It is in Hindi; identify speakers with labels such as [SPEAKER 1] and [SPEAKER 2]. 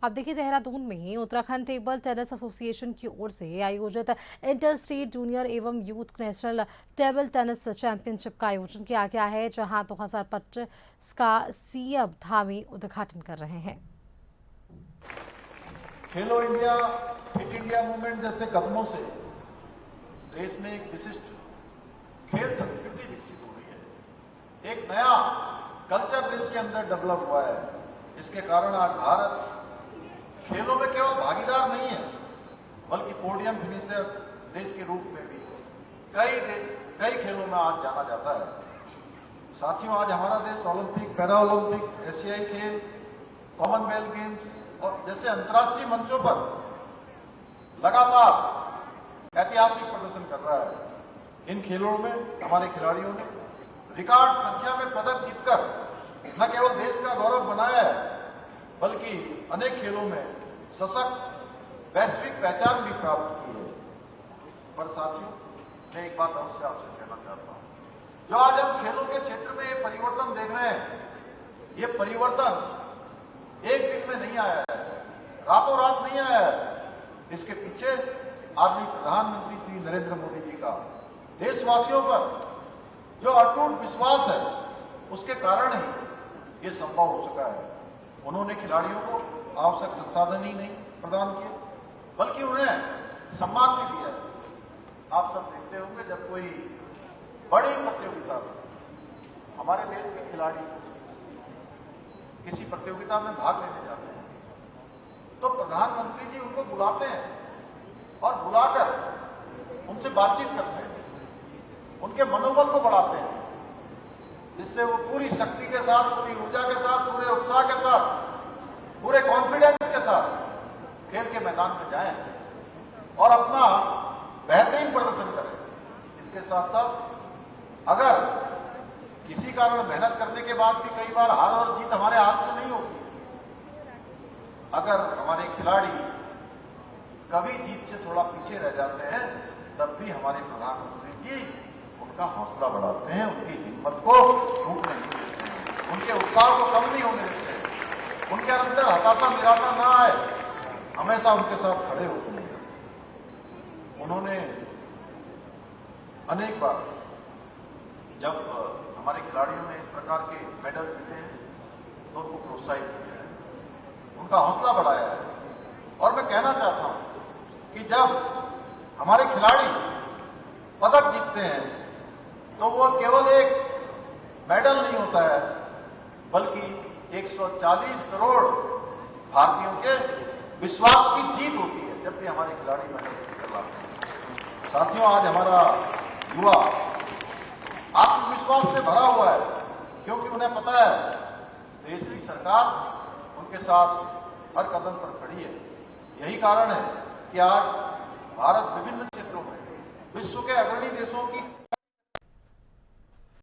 [SPEAKER 1] अब देखिए, देहरादून में उत्तराखंड टेबल टेनिस एसोसिएशन की ओर से आयोजित इंटर स्टेट जूनियर एवं youth national table tennis championship का आयोजन किया गया है, जहां 2025 का सीएम धामी उद्घाटन कर रहे हैं।
[SPEAKER 2] खेलो इंडिया, फिट इंडिया मूवमेंट जैसे कदमों से देश में एक विशिष्ट खेल संस्कृति विकसित हो रही है। एक नया कल्चर देश के अंदर डेवलप हुआ है। इसके कारण आज भारत खेलों में केवल भागीदार नहीं है, बल्कि पोडियम फिनिशर देश के रूप में भी कई खेलों में आज जाना जाता है। साथियों, आज हमारा देश ओलंपिक, पैरा ओलंपिक, एशियाई खेल, कॉमनवेल्थ गेम्स और जैसे अंतर्राष्ट्रीय मंचों पर लगातार ऐतिहासिक प्रदर्शन कर रहा है। इन खेलों में हमारे खिलाड़ियों ने रिकॉर्ड संख्या में पदक जीतकर न केवल देश का गौरव बनाया है, बल्कि अनेक खेलों में सशक्त वैश्विक पहचान भी प्राप्त की है। पर साथियों, मैं एक बात अवश्य आपसे कहना चाहता हूं। जो आज हम खेलों के क्षेत्र में ये परिवर्तन देख रहे हैं, ये परिवर्तन एक दिन में नहीं आया है, रातों रात नहीं आया है। इसके पीछे आदरणीय प्रधानमंत्री श्री नरेंद्र मोदी जी का देशवासियों पर जो अटूट विश्वास है, उसके कारण ही ये संभव हो सका है। उन्होंने खिलाड़ियों को आवश्यक संसाधन ही नहीं प्रदान किए, बल्कि उन्हें सम्मान भी दिया है। आप सब देखते होंगे, जब कोई बड़ी प्रतियोगिता में हमारे देश के खिलाड़ी किसी प्रतियोगिता में भाग लेने जाते हैं, तो प्रधानमंत्री जी उनको बुलाते हैं और बुलाकर उनसे बातचीत करते हैं, उनके मनोबल को बढ़ाते हैं, जिससे वो पूरी शक्ति के साथ, पूरी ऊर्जा के साथ, पूरे उत्साह के साथ, पूरे कॉन्फिडेंस के साथ खेल के मैदान में जाएं और अपना बेहतरीन प्रदर्शन करें। इसके साथ साथ अगर किसी कारण मेहनत करने के बाद भी कई बार हार और जीत हमारे हाथ में नहीं होती, अगर हमारे खिलाड़ी कभी जीत से थोड़ा पीछे रह जाते हैं, तब भी हमारे प्रधानमंत्री जी उनका हौसला बढ़ाते हैं, उनकी हिम्मत को टूटने नहीं देते हैं, उनके उत्साह को कम नहीं होने देते हैं, उनके अंदर हताशा निराशा ना आए, हमेशा उनके साथ खड़े होते हैं। उन्होंने अनेक बार जब हमारे खिलाड़ियों ने इस प्रकार के मेडल जीते हैं, तो उनको प्रोत्साहित किया है, उनका हौसला बढ़ाया है। और मैं कहना चाहता हूं कि जब हमारे खिलाड़ी पदक जीतते हैं, तो वो केवल एक मेडल नहीं होता है, बल्कि 140 करोड़ भारतीयों के विश्वास की जीत होती है, जब भी हमारे खिलाड़ी मेडल जीत लाते हैं। साथियों, आज हमारा युवा आत्मविश्वास से भरा हुआ है, क्योंकि उन्हें पता है देश की सरकार उनके साथ हर कदम पर खड़ी है। यही कारण है कि आज भारत विभिन्न क्षेत्रों में विश्व के अग्रणी देशों की